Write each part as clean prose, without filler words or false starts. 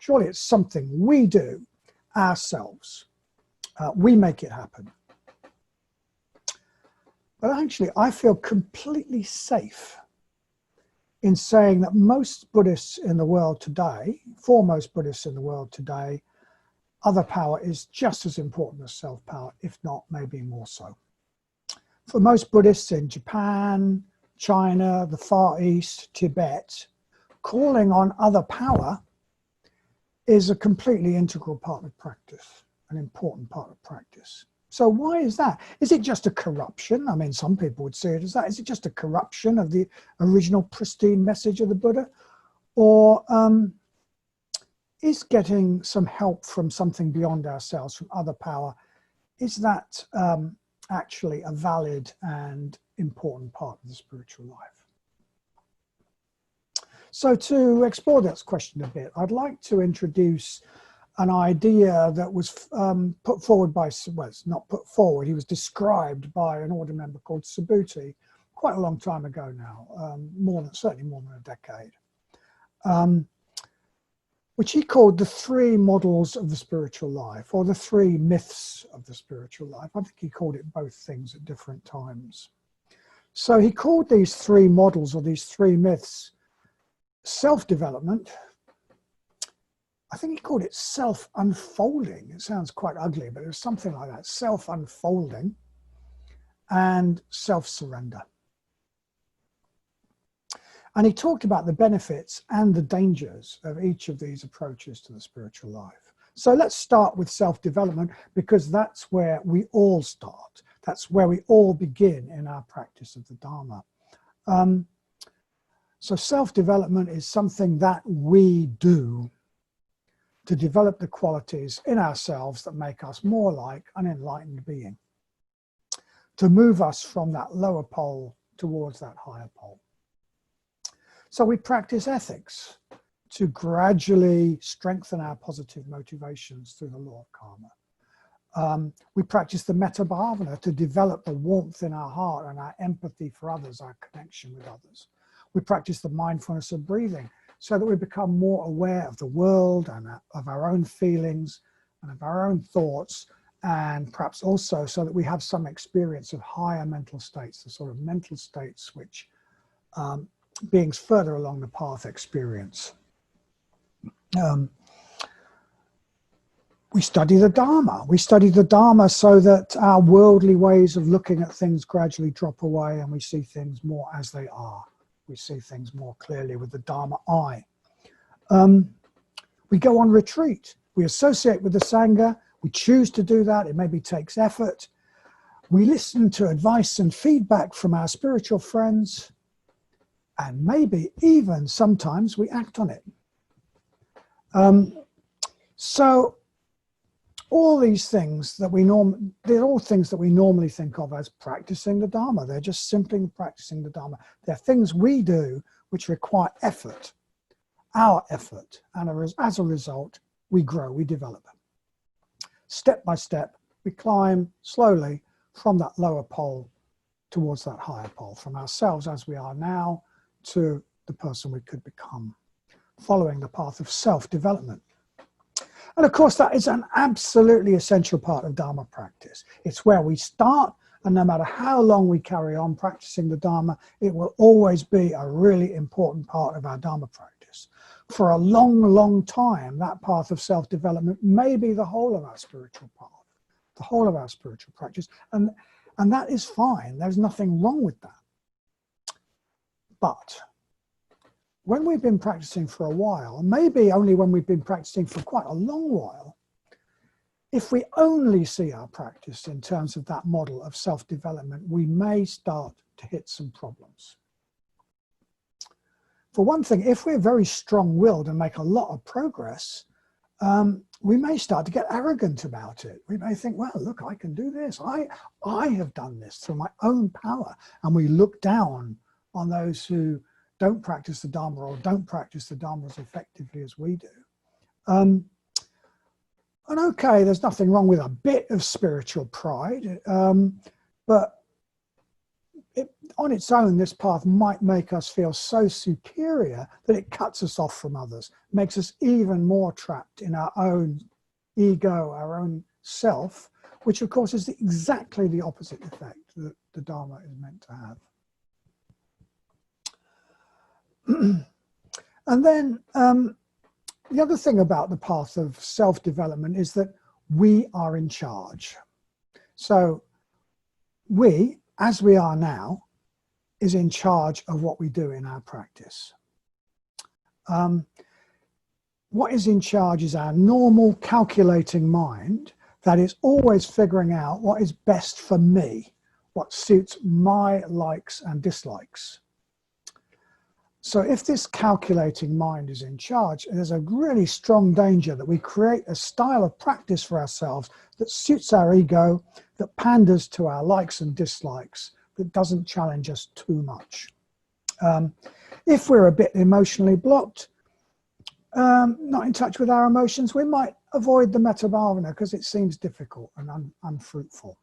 Surely it's something we do ourselves. We make it happen. But actually, I feel completely safe in saying that most Buddhists in the world today, foremost Buddhists in the world today, other power is just as important as self-power, if not maybe more so. For most Buddhists in Japan, China, the Far East, Tibet, calling on other power is a completely integral part of practice, an important part of practice. So why is that? Is it just a corruption? I mean, some people would see it as that. Is it just a corruption of the original pristine message of the Buddha? Or is getting some help from something beyond ourselves, from other power, is that actually a valid and important part of the spiritual life? So to explore this question a bit, I'd like to introduce an idea that was put forward by, well, it's not put forward, he was described by an order member called Subhuti quite a long time ago now, certainly more than a decade, which he called the three models of the spiritual life, or the three myths of the spiritual life. I think he called it both things at different times. So he called these three models, or these three myths, self-development. I think he called it self-unfolding. It sounds quite ugly, but it was something like that. Self-unfolding and self-surrender. And he talked about the benefits and the dangers of each of these approaches to the spiritual life. So let's start with self-development, because that's where we all start. That's where we all begin in our practice of the Dharma. So self-development is something that we do to develop the qualities in ourselves that make us more like an enlightened being, to move us from that lower pole towards that higher pole. So we practice ethics to gradually strengthen our positive motivations through the law of karma. We practice the metta bhavana to develop the warmth in our heart and our empathy for others, our connection with others. We practice the mindfulness of breathing so that we become more aware of the world and of our own feelings and of our own thoughts, and perhaps also so that we have some experience of higher mental states, the sort of mental states which beings further along the path experience. We study the Dharma. We study the Dharma so that our worldly ways of looking at things gradually drop away and we see things more as they are. We see things more clearly with the Dharma eye. We go on retreat. We associate with the Sangha. We choose to do that. It maybe takes effort. We listen to advice and feedback from our spiritual friends. And maybe even sometimes we act on it. So all these things that they're all things that we normally think of as practicing the Dharma. They're just simply practicing the Dharma. They're things we do which require effort, our effort. And as a result, we grow, we develop. Step by step, we climb slowly from that lower pole towards that higher pole, from ourselves as we are now to the person we could become, following the path of self-development. And of course, that is an absolutely essential part of Dharma practice. It's where we start, and no matter how long we carry on practicing the Dharma, it will always be a really important part of our Dharma practice. For a long, long time, that path of self-development may be the whole of our spiritual path, the whole of our spiritual practice, and that is fine. There's nothing wrong with that. But when we've been practicing for a while, maybe only when we've been practicing for quite a long while, if we only see our practice in terms of that model of self-development, we may start to hit some problems. For one thing, if we're very strong-willed and make a lot of progress, we may start to get arrogant about it. We may think, well, look, I can do this. I have done this through my own power. And we look down on those who don't practice the Dharma or don't practice the Dharma as effectively as we do. And okay, there's nothing wrong with a bit of spiritual pride, but on its own, this path might make us feel so superior that it cuts us off from others, makes us even more trapped in our own ego, our own self, which of course is exactly the opposite effect that the Dharma is meant to have. And then the other thing about the path of self-development is that we are in charge. So we, as we are now, is in charge of what we do in our practice. What is in charge is our normal calculating mind that is always figuring out what is best for me, what suits my likes and dislikes. So if this calculating mind is in charge, there's a really strong danger that we create a style of practice for ourselves that suits our ego, that panders to our likes and dislikes, that doesn't challenge us too much. If we're a bit emotionally blocked, not in touch with our emotions, we might avoid the metta bhavana because it seems difficult and unfruitful.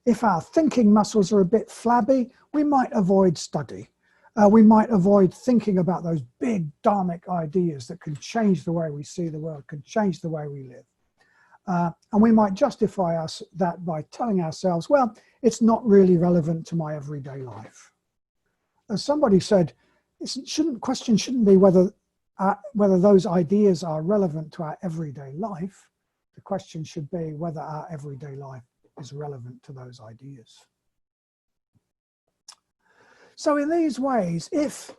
If our thinking muscles are a bit flabby, we might avoid study. We might avoid thinking about those big dharmic ideas that can change the way we see the world, can change the way we live. And we might justify that by telling ourselves, well, it's not really relevant to my everyday life. As somebody said, question shouldn't be whether those ideas are relevant to our everyday life. The question should be whether our everyday life is relevant to those ideas. So in these ways, if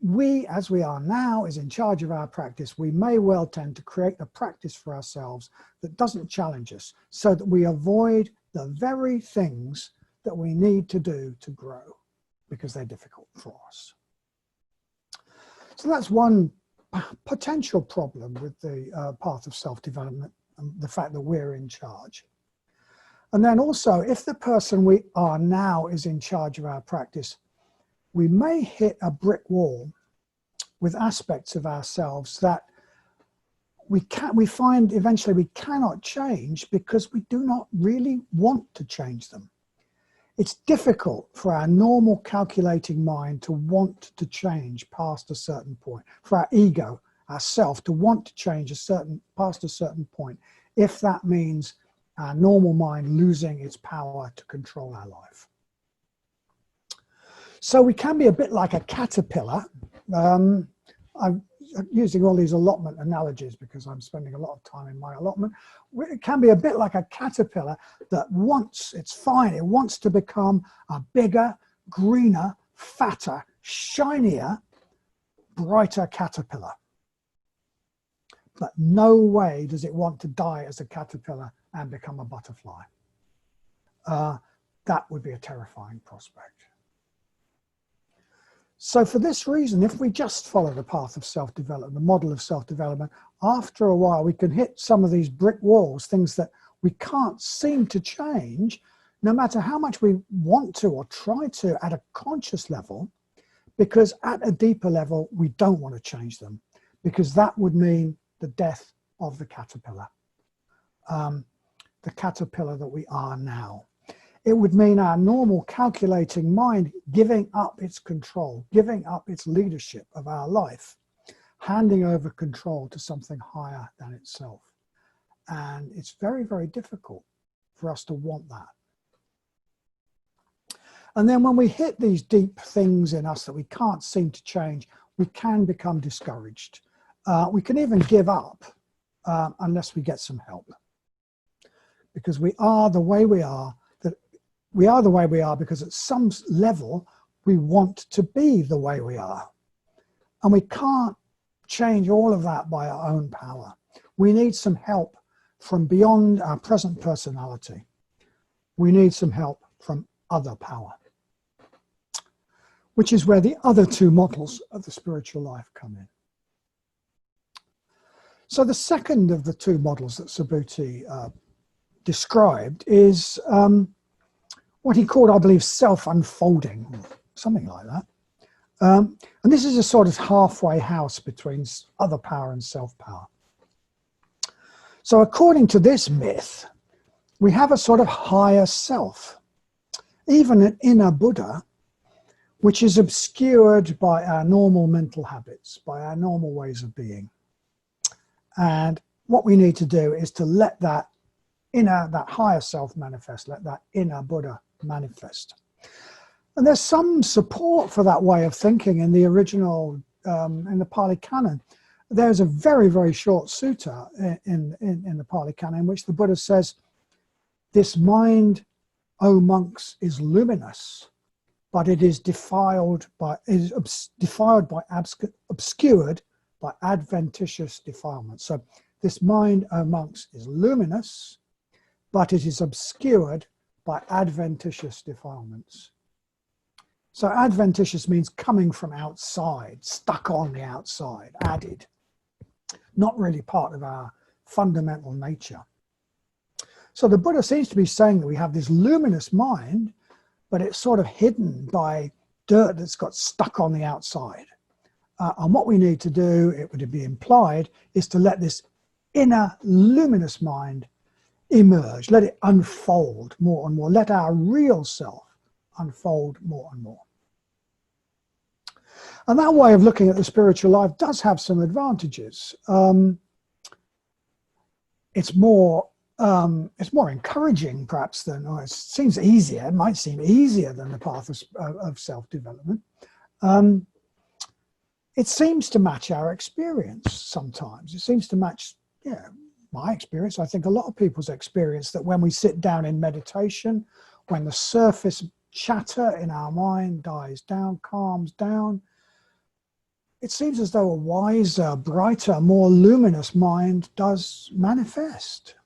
we, as we are now, is in charge of our practice, we may well tend to create a practice for ourselves that doesn't challenge us, so that we avoid the very things that we need to do to grow, because they're difficult for us. So that's one potential problem with the path of self-development, and the fact that we're in charge. And then also, if the person we are now is in charge of our practice, we may hit a brick wall with aspects of ourselves that we find eventually we cannot change because we do not really want to change them. It's difficult for our normal calculating mind to want to change past a certain point, for our ego, our self, to want to change past a certain point, if that means our normal mind losing its power to control our life. So we can be a bit like a caterpillar. I'm using all these allotment analogies because I'm spending a lot of time in my allotment. It can be a bit like a caterpillar that it's fine, it wants to become a bigger, greener, fatter, shinier, brighter caterpillar. But no way does it want to die as a caterpillar and become a butterfly. That would be a terrifying prospect. So for this reason, if we just follow the path of self-development, the model of self-development, after a while we can hit some of these brick walls, things that we can't seem to change, no matter how much we want to or try to at a conscious level, because at a deeper level, we don't want to change them, because that would mean the death of the caterpillar that we are now. It would mean our normal calculating mind giving up its control, giving up its leadership of our life, handing over control to something higher than itself. And it's very, very difficult for us to want that. And then when we hit these deep things in us that we can't seem to change, we can become discouraged. We can even give up unless we get some help. Because we are the way we are, we are the way we are because at some level we want to be the way we are. And we can't change all of that by our own power. We need some help from beyond our present personality. We need some help from other power, which is where the other two models of the spiritual life come in. So the second of the two models that Subhuti described is what he called, I believe, self-unfolding, or something like that. And this is a sort of halfway house between other power and self-power. So according to this myth, we have a sort of higher self. even an inner Buddha, which is obscured by our normal mental habits, by our normal ways of being. And what we need to do is to let that higher self manifest, let that inner Buddha manifest. And there's some support for that way of thinking in the original, in the Pali Canon. There's a very, very short sutta in the Pali Canon in which the Buddha says, "This mind, O monks, is luminous, but it is obscured by adventitious defilement." So this mind, O monks, is luminous, but it is obscured by adventitious defilements. So adventitious means coming from outside, stuck on the outside, added, not really part of our fundamental nature. So the Buddha seems to be saying that we have this luminous mind, but it's sort of hidden by dirt that's got stuck on the outside. And what we need to do, it would be implied, is to let this inner luminous mind emerge, let it unfold more and more, let our real self unfold more and more. And that way of looking at the spiritual life does have some advantages. It's more encouraging, perhaps, than, or it seems easier. It might seem easier than the path of self-development. It seems to match our experience sometimes. It seems to match, my experience. I think a lot of people's experience, that when we sit down in meditation, when the surface chatter in our mind dies down, calms down, it seems as though a wiser, brighter, more luminous mind does manifest.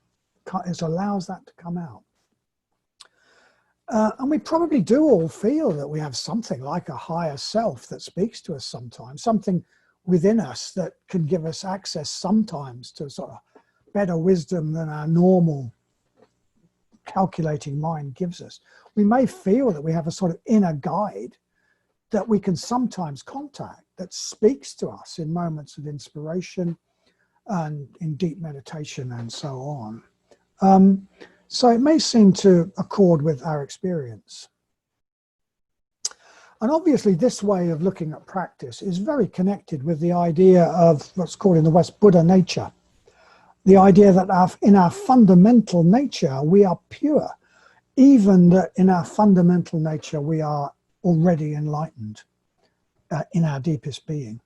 It allows that to come out. And we probably do all feel that we have something like a higher self that speaks to us sometimes, something within us that can give us access sometimes to sort of better wisdom than our normal calculating mind gives us. We may feel that we have a sort of inner guide that we can sometimes contact, that speaks to us in moments of inspiration and in deep meditation and so on. So it may seem to accord with our experience. And obviously this way of looking at practice is very connected with the idea of what's called in the West Buddha nature. The idea that in our fundamental nature we are pure, even that in our fundamental nature we are already enlightened in our deepest being.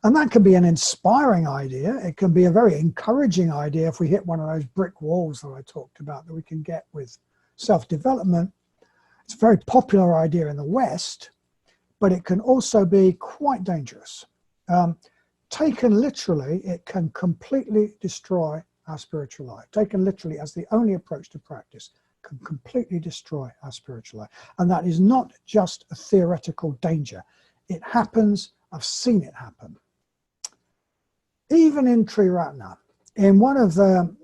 And that can be an inspiring idea. It can be a very encouraging idea if we hit one of those brick walls that I talked about that we can get with self-development. It's a very popular idea in the West, but it can also be quite dangerous. Taken literally, it can completely destroy our spiritual life. Taken literally as the only approach to practice, can completely destroy our spiritual life. And that is not just a theoretical danger. It happens. I've seen it happen. Even in Triratna, in one of the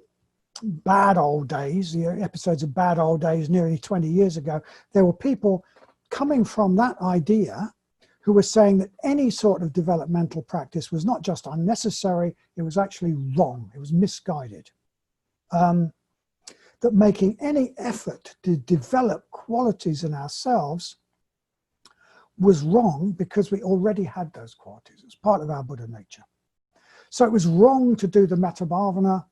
bad old days, the episodes of Bad Old Days nearly 20 years ago, there were people coming from that idea who were saying that any sort of developmental practice was not just unnecessary, it was actually wrong, it was misguided. That making any effort to develop qualities in ourselves was wrong because we already had those qualities. It's part of our Buddha nature. So it was wrong to do the metta bhavana,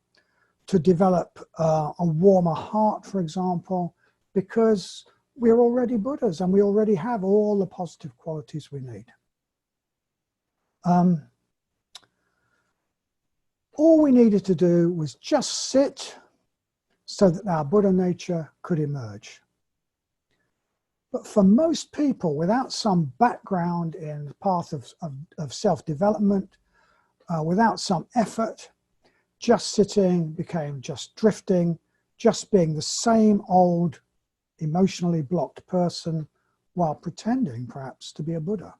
to develop a warmer heart, for example, because we're already Buddhas and we already have all the positive qualities we need. All we needed to do was just sit so that our Buddha nature could emerge. But for most people, without some background in the path of self-development, without some effort, just sitting became just drifting, just being the same old emotionally blocked person while pretending perhaps to be a Buddha.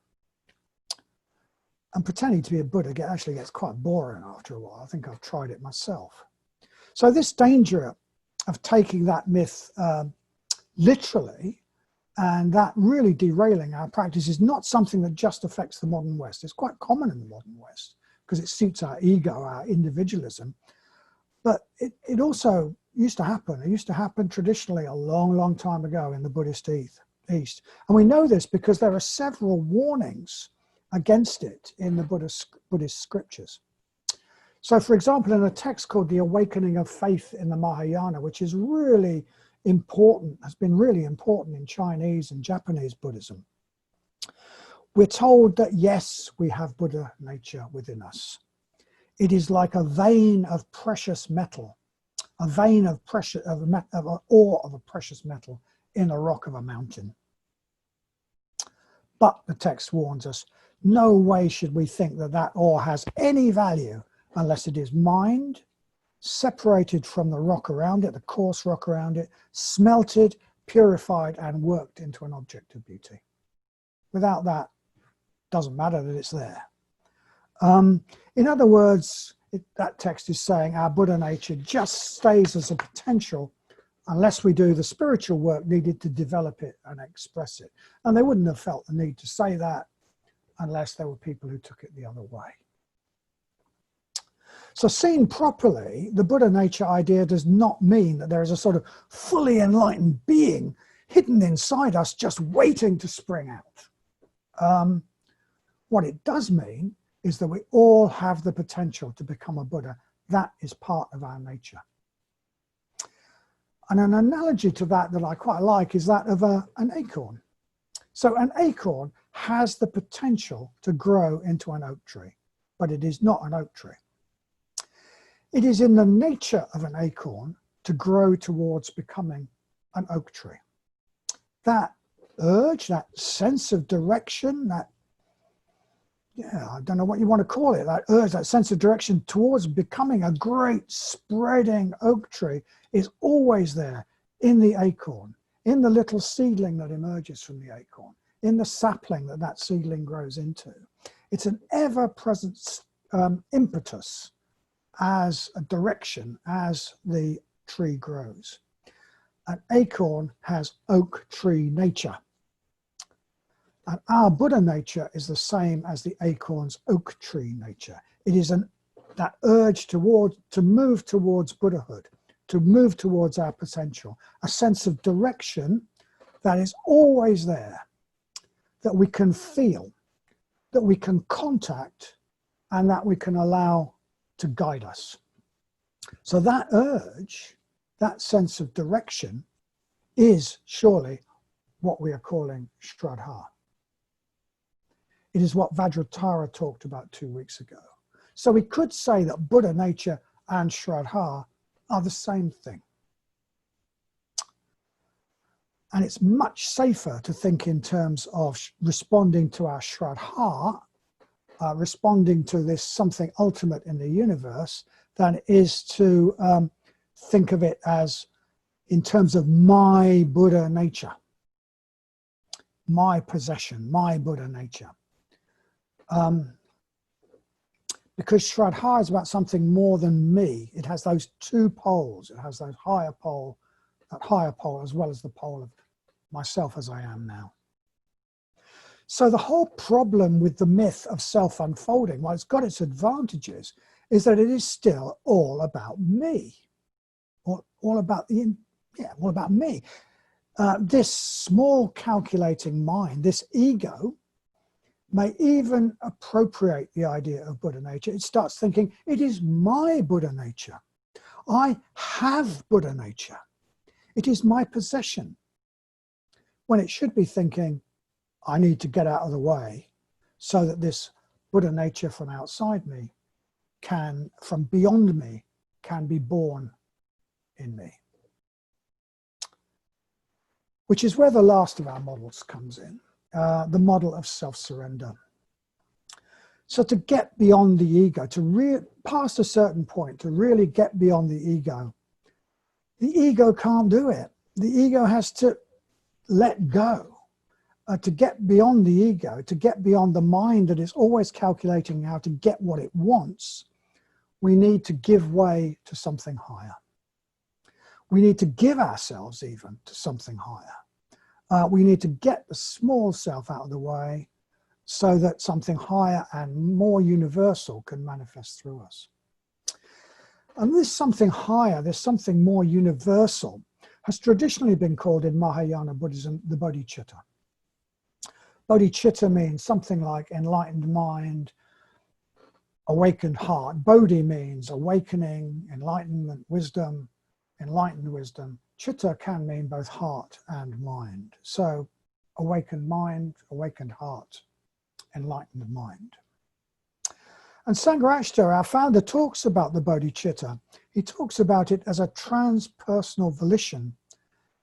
And pretending to be a Buddha actually gets quite boring after a while. I think I've tried it myself. So this danger of taking that myth literally and that really derailing our practice is not something that just affects the modern West. It's quite common in the modern West because it suits our ego, our individualism. But it also used to happen. It used to happen traditionally a long, long time ago in the Buddhist East. And we know this because there are several warnings against it in the Buddhist scriptures. So, for example, in a text called The Awakening of Faith in the Mahayana, which is really important, has been really important in Chinese and Japanese Buddhism, we're told that, yes, we have Buddha nature within us. It is like a vein of precious metal, a vein of ore of a precious metal in the rock of a mountain. But the text warns us, no way should we think that that ore has any value unless it is mined, separated from the rock around it, the coarse rock around it, smelted, purified, and worked into an object of beauty. Without that, it doesn't matter that it's there. In other words, that text is saying our Buddha nature just stays as a potential unless we do the spiritual work needed to develop it and express it. And they wouldn't have felt the need to say that unless there were people who took it the other way. So seen properly, the Buddha nature idea does not mean that there is a sort of fully enlightened being hidden inside us just waiting to spring out. What it does mean is that we all have the potential to become a Buddha. That is part of our nature. And an analogy to that I quite like is that of an acorn. So an acorn has the potential to grow into an oak tree, but it is not an oak tree. It is in the nature of an acorn to grow towards becoming an oak tree. That urge, that sense of direction, I don't know what you want to call it, that urge, that sense of direction towards becoming a great spreading oak tree is always there in the acorn, in the little seedling that emerges from the acorn, in the sapling that seedling grows into. It's an ever-present impetus as a direction as the tree grows. An acorn has oak tree nature. And our Buddha nature is the same as the acorn's oak tree nature. It is that urge to move towards Buddhahood, to move towards our potential, a sense of direction that is always there, that we can feel, that we can contact, and that we can allow to guide us. So that urge, that sense of direction, is surely what we are calling Shraddha. It is what Vajratara talked about 2 weeks ago. So we could say that Buddha nature and Shraddha are the same thing. And it's much safer to think in terms of responding to our Shraddha, responding to this something ultimate in the universe, than it is to think of it as in terms of my Buddha nature, my possession, my Buddha nature. Because Shraddha is about something more than me. It has those two poles. It has that higher pole as well as the pole of myself as I am now. So the whole problem with the myth of self-unfolding, while it's got its advantages, is that it is still all about me, all about me. This small calculating mind, this ego, may even appropriate the idea of Buddha nature. It starts thinking, it is my Buddha nature. I have Buddha nature. It is my possession. When it should be thinking, I need to get out of the way so that this Buddha nature from outside me from beyond me, can be born in me. Which is where the last of our models comes in, the model of self-surrender. So to get beyond the ego, past a certain point, to really get beyond the ego can't do it. The ego has to let go. To get beyond the ego, to get beyond the mind that is always calculating how to get what it wants, we need to give way to something higher. We need to give ourselves even to something higher. We need to get the small self out of the way so that something higher and more universal can manifest through us. And this something higher, there's something more universal, has traditionally been called in Mahayana Buddhism the bodhicitta. Bodhicitta means something like enlightened mind, awakened heart. Bodhi means awakening, enlightenment, wisdom, enlightened wisdom. Chitta can mean both heart and mind. So awakened mind, awakened heart, enlightened mind. And Sangharakshita, our founder, talks about the bodhicitta. He talks about it as a transpersonal volition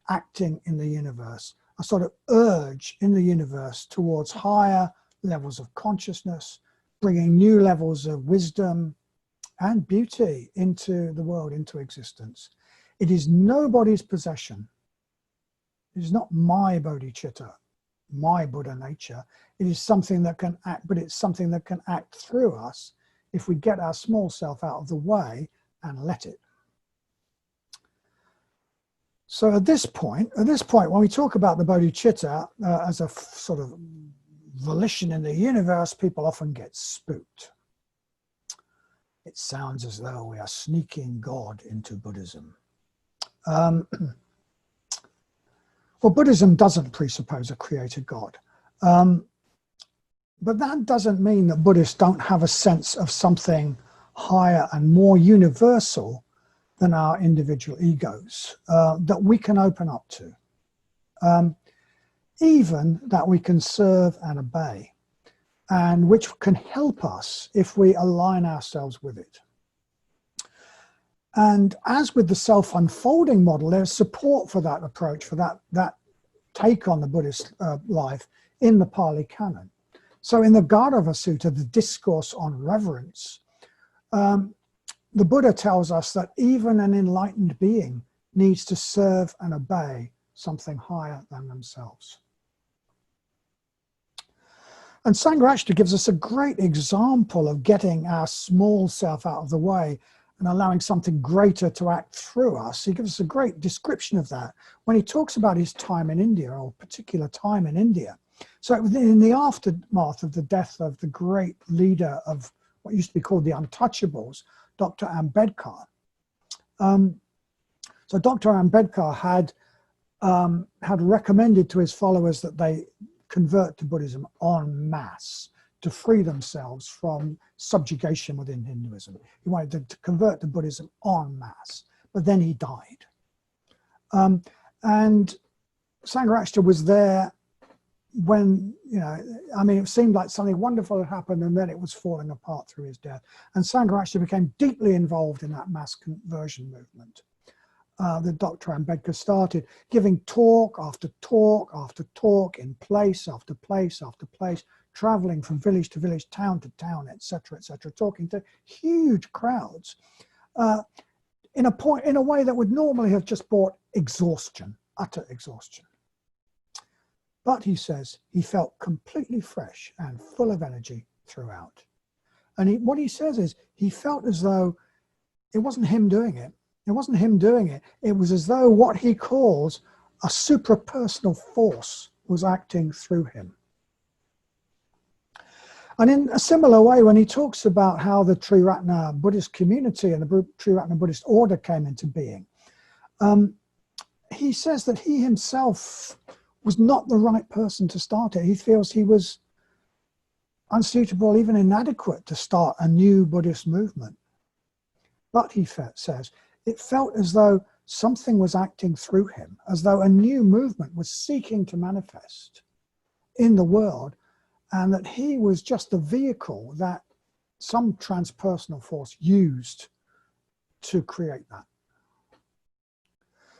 acting in the universe, a sort of urge in the universe towards higher levels of consciousness, bringing new levels of wisdom and beauty into the world, into existence. It is nobody's possession. It is not my bodhicitta, my Buddha nature. It is something that can act, but it's something that can act through us if we get our small self out of the way and let it. So at this point, when we talk about the bodhicitta as a sort of volition in the universe, people often get spooked. It sounds as though we are sneaking God into Buddhism. Well, Buddhism doesn't presuppose a created God. But that doesn't mean that Buddhists don't have a sense of something higher and more universal than our individual egos that we can open up to. Even that we can serve and obey, and which can help us if we align ourselves with it. And as with the self-unfolding model, there's support for that approach, for that take on the Buddhist life in the Pali Canon. So in the Gādava Sutta, the discourse on reverence, the Buddha tells us that even an enlightened being needs to serve and obey something higher than themselves. And Sangharakshita gives us a great example of getting our small self out of the way and allowing something greater to act through us. He gives us a great description of that when he talks about his time in India, or a particular time in India. So in the aftermath of the death of the great leader of what used to be called the Untouchables, Dr. Ambedkar. So Dr. Ambedkar had recommended to his followers that they convert to Buddhism en masse to free themselves from subjugation within Hinduism. He wanted to convert to Buddhism en masse, but then he died. And Sangharakshita was there when, it seemed like something wonderful had happened, and then it was falling apart through his death. And Sangharakshita became deeply involved in that mass conversion movement that Dr. Ambedkar started, giving talk after talk after talk in place after place after place, traveling from village to village, town to town, etc., talking to huge crowds in a way that would normally have just brought exhaustion, utter exhaustion. But he says he felt completely fresh and full of energy throughout. And what he says is he felt as though it wasn't him doing it. It wasn't him doing it. It was as though what he calls a suprapersonal force was acting through him. And in a similar way, when he talks about how the Triratna Buddhist community and the Triratna Buddhist order came into being, he says that he himself was not the right person to start it. He feels he was unsuitable, even inadequate to start a new Buddhist movement. But he says, it felt as though something was acting through him, as though a new movement was seeking to manifest in the world, and that he was just the vehicle that some transpersonal force used to create that.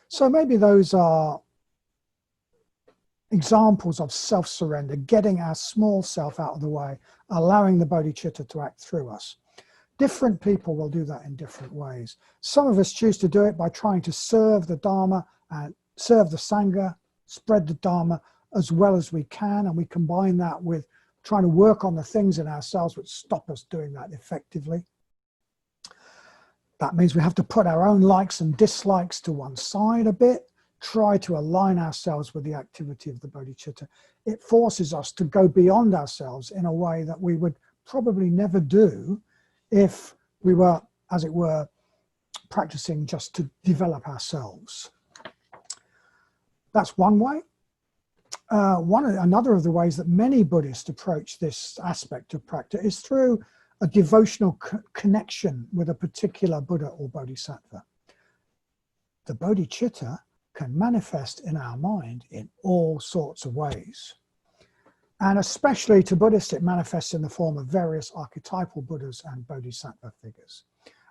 So maybe those are examples of self-surrender, getting our small self out of the way, allowing the bodhicitta to act through us. Different people will do that in different ways. Some of us choose to do it by trying to serve the Dharma and serve the Sangha, spread the Dharma as well as we can, and we combine that with trying to work on the things in ourselves which stop us doing that effectively. That means we have to put our own likes and dislikes to one side a bit, try to align ourselves with the activity of the bodhicitta. It forces us to go beyond ourselves in a way that we would probably never do if we were, as it were, practicing just to develop ourselves. That's one way. Another of the ways that many Buddhists approach this aspect of practice is through a devotional connection with a particular Buddha or Bodhisattva. The bodhicitta can manifest in our mind in all sorts of ways. And especially to Buddhists, it manifests in the form of various archetypal Buddhas and Bodhisattva figures.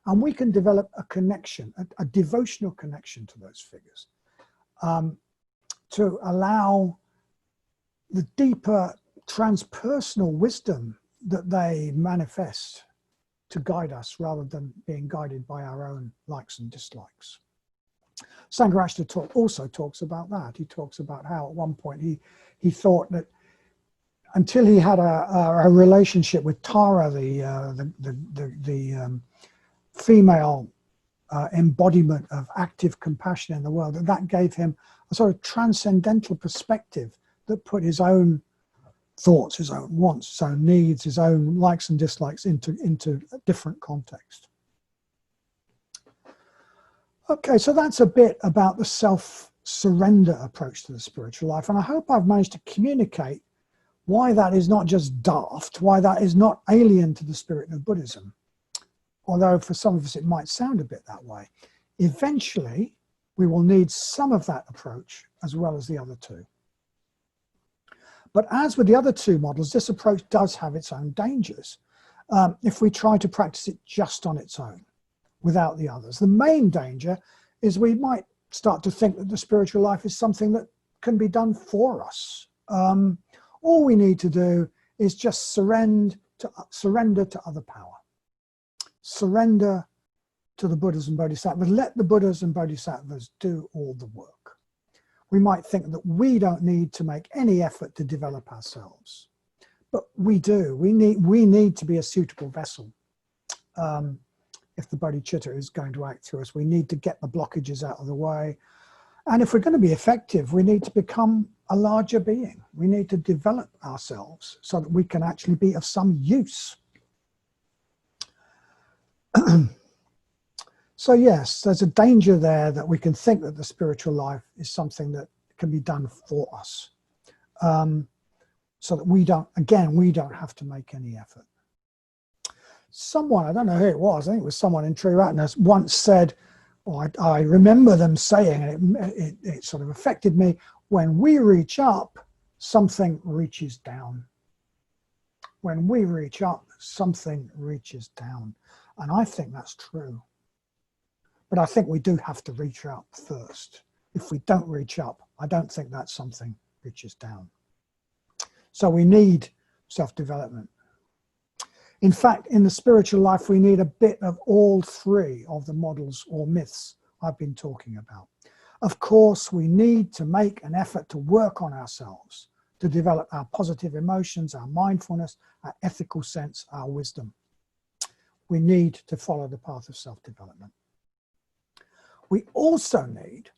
And we can develop a connection, a devotional connection to those figures, to allow the deeper transpersonal wisdom that they manifest to guide us rather than being guided by our own likes and dislikes. Sangharakshita also talks about that. He talks about how at one point he thought that until he had a relationship with Tara, the female embodiment of active compassion in the world, that gave him a sort of transcendental perspective that put his own thoughts, his own wants, his own needs, his own likes and dislikes into a different context. Okay, so that's a bit about the self-surrender approach to the spiritual life, and I hope I've managed to communicate why that is not just daft, why that is not alien to the spirit of Buddhism, although for some of us it might sound a bit that way. Eventually, we will need some of that approach as well as the other two. But as with the other two models, this approach does have its own dangers if we try to practice it just on its own, without the others. The main danger is we might start to think that the spiritual life is something that can be done for us. All we need to do is just surrender to other power. Surrender to the Buddhas and Bodhisattvas. Let the Buddhas and Bodhisattvas do all the work. We might think that we don't need to make any effort to develop ourselves, but we do. We need to be a suitable vessel. If the bodhicitta is going to act through us, we need to get the blockages out of the way. And if we're going to be effective, we need to become a larger being. We need to develop ourselves so that we can actually be of some use. So yes, there's a danger there that we can think that the spiritual life is something that can be done for us. So that we don't have to make any effort. Someone, I don't know who it was, I think it was someone in Triratna, once said, or I remember them saying, and it sort of affected me, when we reach up, something reaches down. When we reach up, something reaches down. And I think that's true. But I think we do have to reach up first. If we don't reach up, I don't think that something reaches down. So we need self-development. In fact, in the spiritual life, we need a bit of all three of the models or myths I've been talking about. Of course, we need to make an effort to work on ourselves, to develop our positive emotions, our mindfulness, our ethical sense, our wisdom. We need to follow the path of self-development. We also need,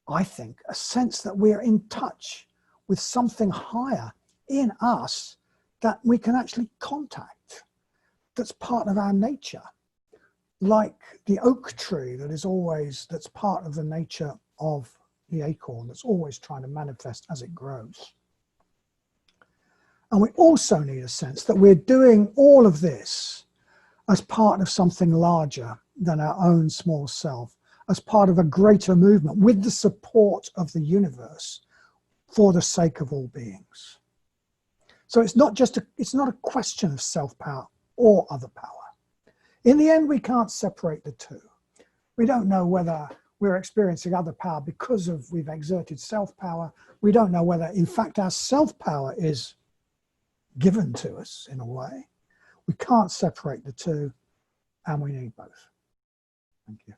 I think, a sense that we're in touch with something higher in us that we can actually contact, that's part of our nature, like the oak tree that's part of the nature of the acorn, that's always trying to manifest as it grows. And we also need a sense that we're doing all of this as part of something larger than our own small self, as part of a greater movement with the support of the universe for the sake of all beings. So it's not a question of self-power or other power. In the end, we can't separate the two. We don't know whether we're experiencing other power because we've exerted self-power. We don't know whether, in fact, our self-power is given to us in a way. We can't separate the two, and we need both. Thank you.